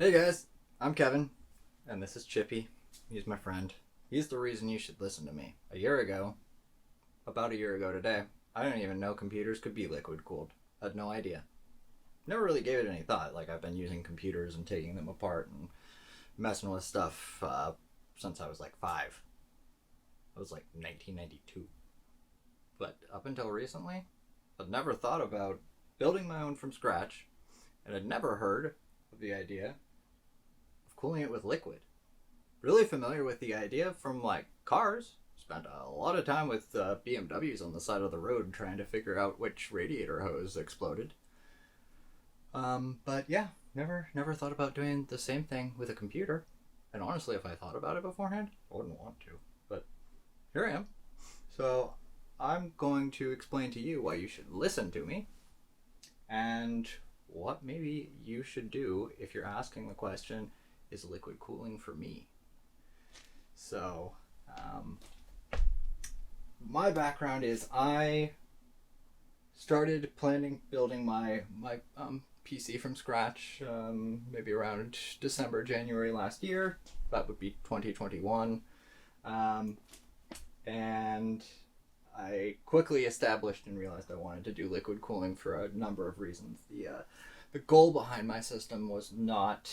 Hey guys, I'm Kevin, and this is Chippy. He's my friend. He's the reason you should listen to me. About a year ago today, I didn't even know computers could be liquid cooled. I had no idea. Never really gave it any thought. Like, I've been using computers and taking them apart and messing with stuff since I was like 5. It was like 1992. But up until recently, I'd never thought about building my own from scratch, and I'd never heard of the idea of cooling it with liquid. Really familiar with the idea from like cars. Spent a lot of time with BMWs on the side of the road trying to figure out which radiator hose exploded. But yeah, never thought about doing the same thing with a computer. And honestly, if I thought about it beforehand, I wouldn't want to. But here I am. So I'm going to explain to you why you should listen to me and what maybe you should do if you're asking the question, is liquid cooling for me? So, my background is I started building my PC from scratch maybe around December, January last year. That would be 2021. And I quickly established and realized I wanted to do liquid cooling for a number of reasons. The goal behind my system was not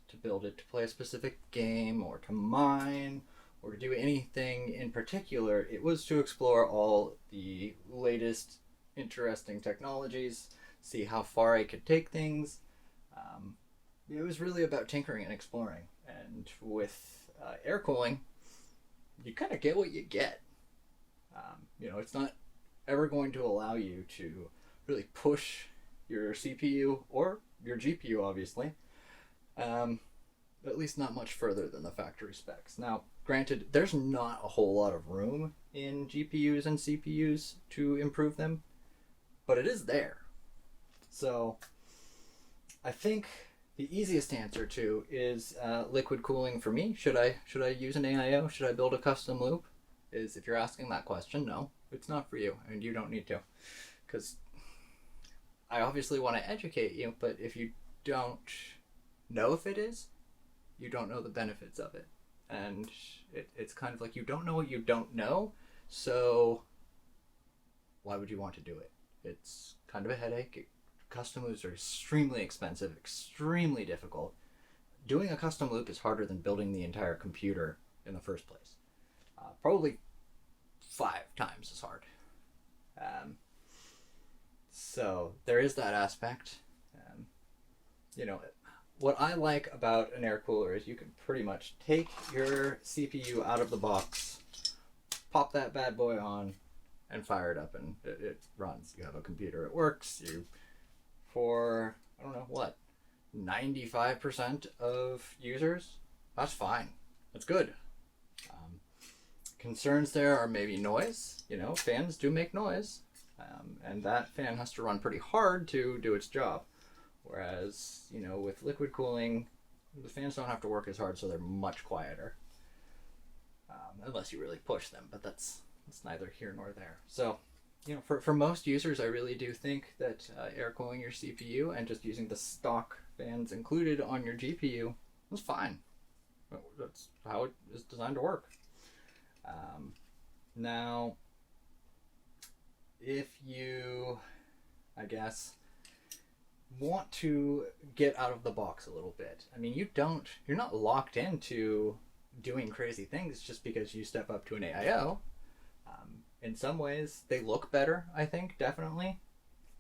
to build it to play a specific game or to mine or to do anything in particular. It was to explore all the latest interesting technologies, see how far I could take things. It was really about tinkering and exploring. And with air cooling, you kind of get what you get. It's not ever going to allow you to really push your CPU or your GPU, obviously, at least not much further than the factory specs. Now, granted, there's not a whole lot of room in GPUs and CPUs to improve them, but it is there. So I think the easiest answer to is liquid cooling for me. Should I use an AIO? Should I build a custom loop? Is if you're asking that question, no, it's not for you, and you don't need to, because I obviously want to educate you, but if you don't know if it is, you don't know the benefits of it. And it's kind of like you don't know what you don't know, so why would you want to do it? It's kind of a headache. Custom loops are extremely expensive, extremely difficult. Doing a custom loop is harder than building the entire computer in the first place. Probably 5 times as hard. So there is that aspect. What I like about an air cooler is you can pretty much take your CPU out of the box, pop that bad boy on, and fire it up, and it runs. You have a computer, it works. For, I don't know, what, 95% of users, that's fine. That's good. Concerns there are maybe noise. Fans do make noise, and that fan has to run pretty hard to do its job. Whereas, with liquid cooling, the fans don't have to work as hard, so they're much quieter. Unless you really push them, but that's neither here nor there. So, for most users, I really do think that air cooling your CPU and just using the stock fans included on your GPU is fine. That's how it is designed to work. Now, if you, I guess, want to get out of the box a little bit, you're not locked into doing crazy things just because you step up to an AIO. In some ways, they look better, I think, definitely.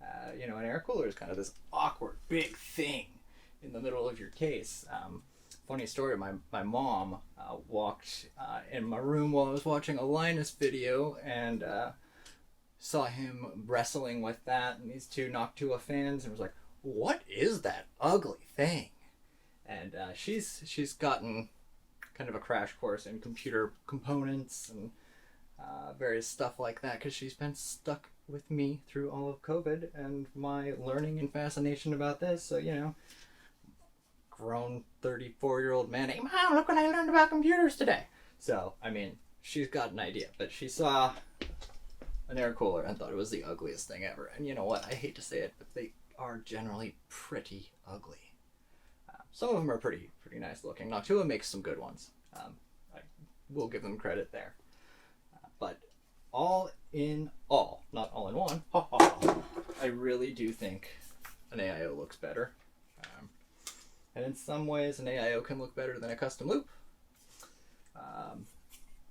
An air cooler is kind of this awkward, big thing in the middle of your case. Funny story, my mom walked in my room while I was watching a Linus video and saw him wrestling with that and these two Noctua fans and was like, what is that ugly thing? And she's gotten kind of a crash course in computer components and various stuff like that because she's been stuck with me through all of COVID and my learning and fascination about this. So, grown 34-year-old man, hey mom, look what I learned about computers today. So, she's got an idea, but she saw an air cooler and thought it was the ugliest thing ever. And you know what? I hate to say it, but they are generally pretty ugly. Some of them are pretty nice looking. Noctua makes some good ones. I will give them credit there. But all in all, not all in one, I really do think an AIO looks better. And in some ways, an AIO can look better than a custom loop.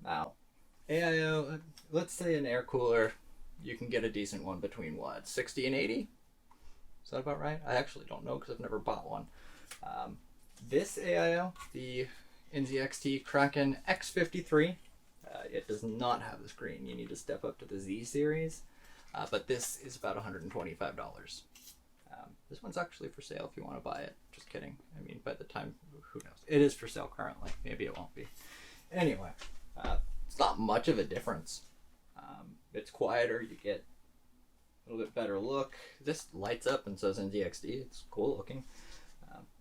Now, AIO, let's say an air cooler, you can get a decent one between what, 60 and 80? Is that about right? I actually don't know because I've never bought one. This AIO, the NZXT Kraken X53, it does not have the screen. You need to step up to the Z series, but this is about $125. This one's actually for sale if you want to buy it. Just kidding. I mean, by the time, who knows? It is for sale currently. Maybe it won't be. Anyway, it's not much of a difference. It's quieter. You get a little bit better look. This lights up and says NZXT. It's cool looking.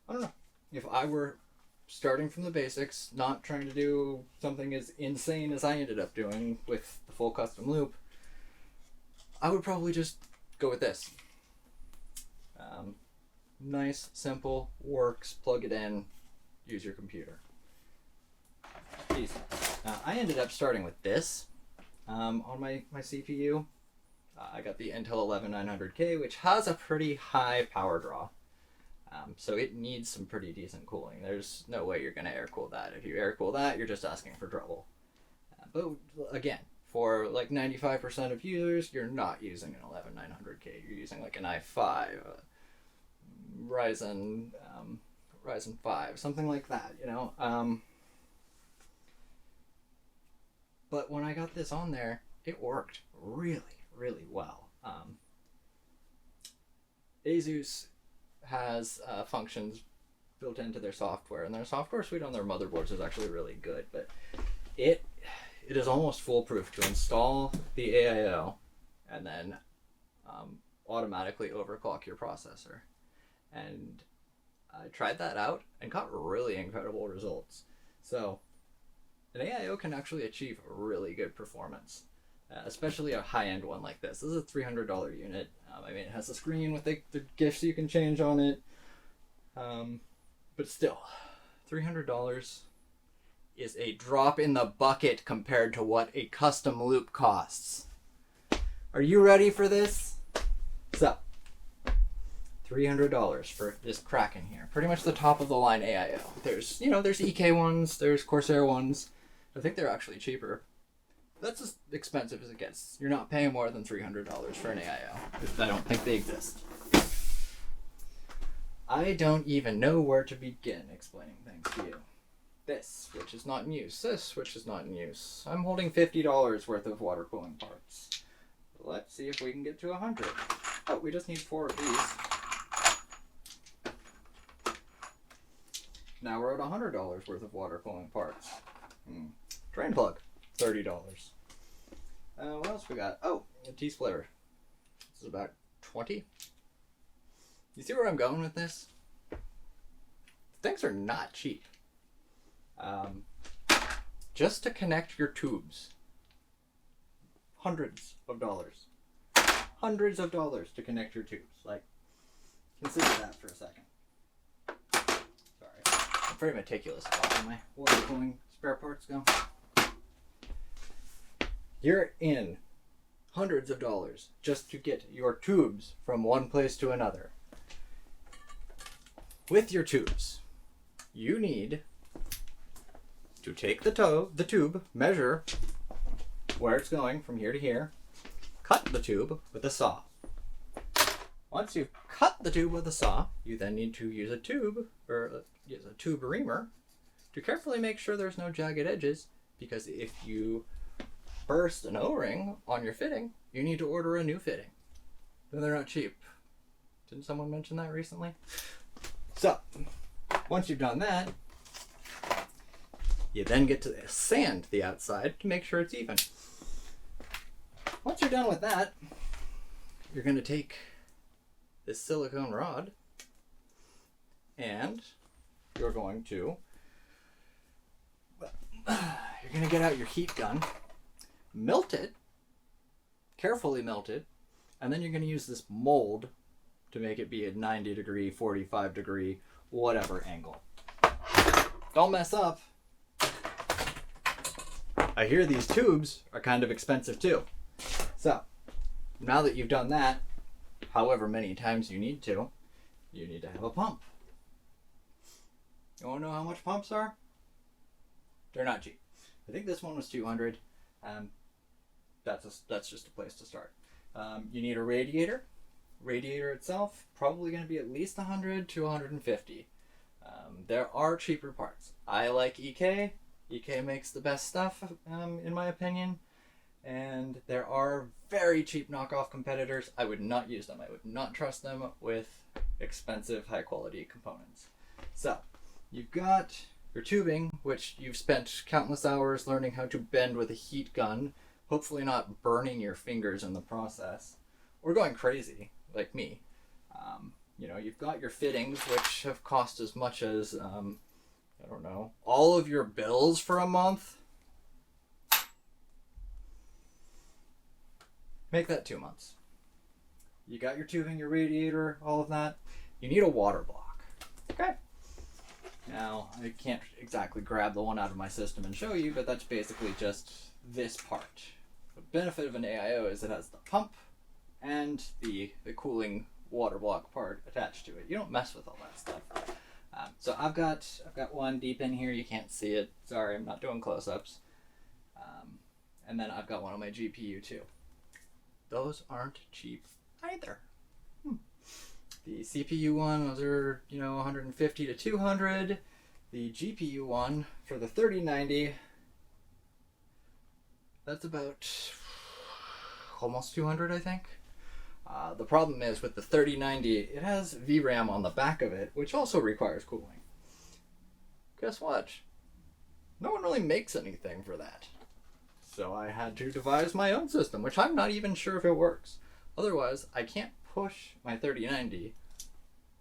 I don't know. If I were starting from the basics, not trying to do something as insane as I ended up doing with the full custom loop, I would probably just go with this. Nice, simple, works, plug it in, use your computer. Easy. I ended up starting with this on my CPU. I got the Intel 11900K, which has a pretty high power draw. So it needs some pretty decent cooling. There's no way you're going to air cool that. If you air cool that, you're just asking for trouble. But again, for like 95% of users, you're not using an 11900K. You're using like an i5, Ryzen 5, something like that, you know. But when I got this on there, it worked really, really well. ASUS has functions built into their software, and their software suite on their motherboards is actually really good, but it is almost foolproof to install the AIO and then automatically overclock your processor. And I tried that out and got really incredible results. So an AIO can actually achieve really good performance, especially a high-end one like this. This is a $300 unit. I mean, it has a screen with the GIFs you can change on it. But still, $300 is a drop in the bucket compared to what a custom loop costs. Are you ready for this? So, $300 for this Kraken here. Pretty much the top of the line AIO. There's EK ones, there's Corsair ones. I think they're actually cheaper. That's as expensive as it gets. You're not paying more than $300 for an AIO. I don't think they exist. I don't even know where to begin explaining things to you. This, which is not in use. This, which is not in use. I'm holding $50 worth of water cooling parts. Let's see if we can get to 100. Oh, we just need 4 of these. Now we're at $100 worth of water cooling parts. Drain plug, $30. What else we got? Oh, a T-splitter. This is about 20. You see where I'm going with this? Things are not cheap. Just to connect your tubes, hundreds of dollars. Hundreds of dollars to connect your tubes. Like, consider that for a second. Sorry, I'm very meticulous about where my water cooling spare parts go. You're in hundreds of dollars just to get your tubes from one place to another. With your tubes, you need to take the tube, measure where it's going from here to here, cut the tube with a saw. Once you've cut the tube with a saw, you then need to use a tube reamer to carefully make sure there's no jagged edges, because if you burst an O-ring on your fitting, you need to order a new fitting. And they're not cheap. Didn't someone mention that recently? So, once you've done that, you then get to sand the outside to make sure it's even. Once you're done with that, you're going to take this silicone rod and you're going to get out your heat gun, melt it, carefully melt it, and then you're going to use this mold to make it be a 90 degree, 45 degree, whatever angle. Don't mess up. I hear these tubes are kind of expensive too. So, now that you've done that, however many times you need to have a pump. You want to know how much pumps are? They're not cheap. I think this one was $200. That's just a place to start. You need a radiator. Radiator itself, probably going to be at least $100 to $150. There are cheaper parts. I like EK. EK makes the best stuff, in my opinion. And there are very cheap knockoff competitors. I would not use them. I would not trust them with expensive, high-quality components. So, you've got your tubing, which you've spent countless hours learning how to bend with a heat gun, hopefully not burning your fingers in the process, or going crazy, like me. You've got your fittings, which have cost as much as, I don't know, all of your bills for a month. Make that 2 months. You got your tubing, your radiator, all of that. You need a water block. Okay. Now, I can't exactly grab the one out of my system and show you, but that's basically just this part. The benefit of an AIO is it has the pump and the cooling water block part attached to it. You don't mess with all that stuff. So I've got one deep in here. You can't see it. Sorry, I'm not doing close-ups. And then I've got one on my GPU too. Those aren't cheap either. The CPU one, those are, $150 to $200. The GPU one for the 3090, that's about almost $200, I think. The problem is with the 3090, it has VRAM on the back of it, which also requires cooling. Guess what? No one really makes anything for that. So I had to devise my own system, which I'm not even sure if it works. Otherwise, I can't push my 3090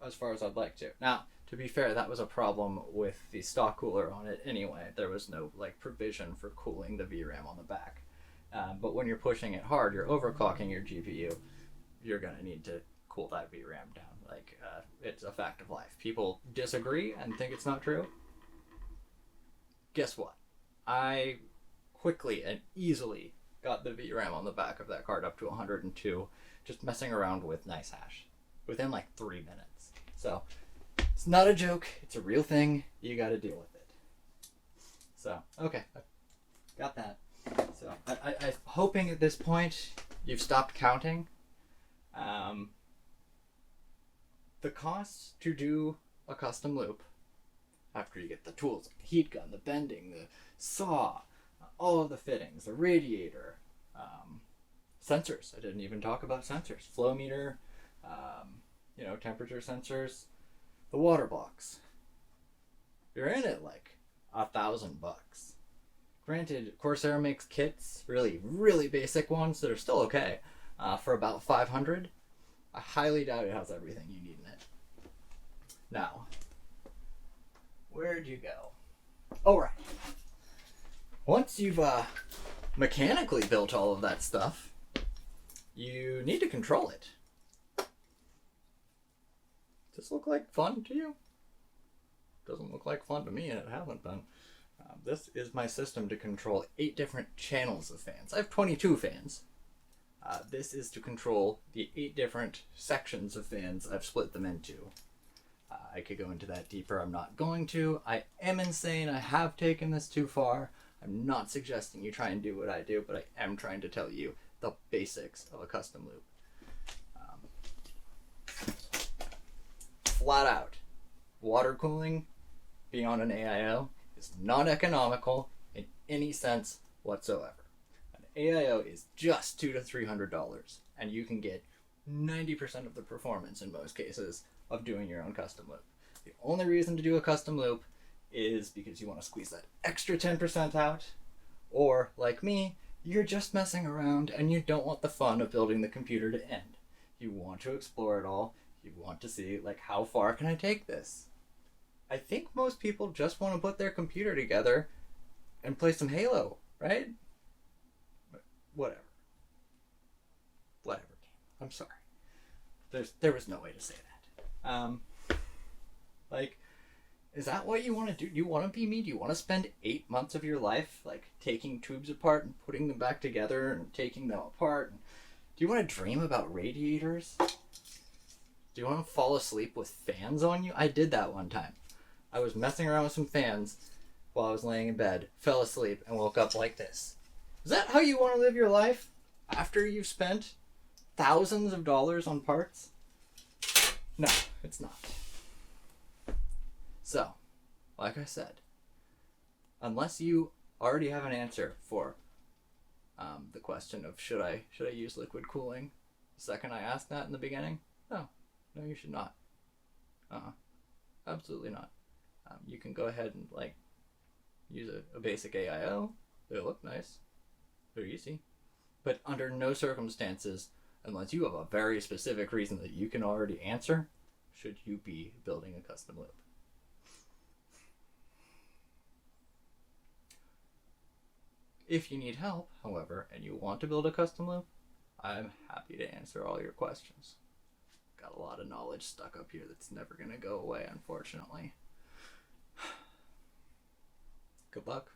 as far as I'd like to. Now, to be fair, that was a problem with the stock cooler on it anyway. There was no provision for cooling the VRAM on the back. But when you're pushing it hard, you're overclocking your GPU. You're going to need to cool that VRAM down. It's a fact of life. People disagree and think it's not true. Guess what? I quickly and easily got the VRAM on the back of that card up to 102, just messing around with NiceHash within 3 minutes. So it's not a joke. It's a real thing. You got to deal with it. So, okay. Got that. So I'm hoping at this point you've stopped counting. The cost to do a custom loop, after you get the tools, the heat gun, the bending, the saw, all of the fittings, the radiator, sensors. I didn't even talk about sensors. Flow meter, temperature sensors, the water blocks. You're in it $1,000. Granted, Corsair makes kits, really, really basic ones that are still okay, for about $500. I highly doubt it has everything you need in it. Now, where'd you go? Oh, right. Once you've mechanically built all of that stuff, you need to control it. Does this look like fun to you? Doesn't look like fun to me, and it hasn't been. This is my system to control 8 different channels of fans. I have 22 fans. This is to control the 8 different sections of fans I've split them into. I could go into that deeper. I'm not going to. I am insane. I have taken this too far. I'm not suggesting you try and do what I do, but I am trying to tell you the basics of a custom loop. Flat out, water cooling beyond an AIO is not economical in any sense whatsoever. An AIO is just $200 to $300, and you can get 90% of the performance in most cases of doing your own custom loop. The only reason to do a custom loop is because you want to squeeze that extra 10% out, or like me, you're just messing around and you don't want the fun of building the computer to end. You want to explore it all. You want to see, how far can I take this? I think most people just want to put their computer together and play some Halo, right? But whatever. I'm sorry. There was no way to say that. Is that what you want to do? Do you want to be me? Do you want to spend 8 months of your life like taking tubes apart and putting them back together and taking them apart? Do you want to dream about radiators? Do you want to fall asleep with fans on you? I did that one time. I was messing around with some fans while I was laying in bed, fell asleep, and woke up like this. Is that how you want to live your life after you've spent thousands of dollars on parts? No, it's not. So, like I said, unless you already have an answer for the question of should I use liquid cooling, the second I asked that in the beginning, no, you should not. Absolutely not. You can go ahead and like use a basic AIO. They look nice. They're easy. But under no circumstances, unless you have a very specific reason that you can already answer, should you be building a custom loop. If you need help, however, and you want to build a custom loop, I'm happy to answer all your questions. Got a lot of knowledge stuck up here that's never going to go away, unfortunately. Good luck.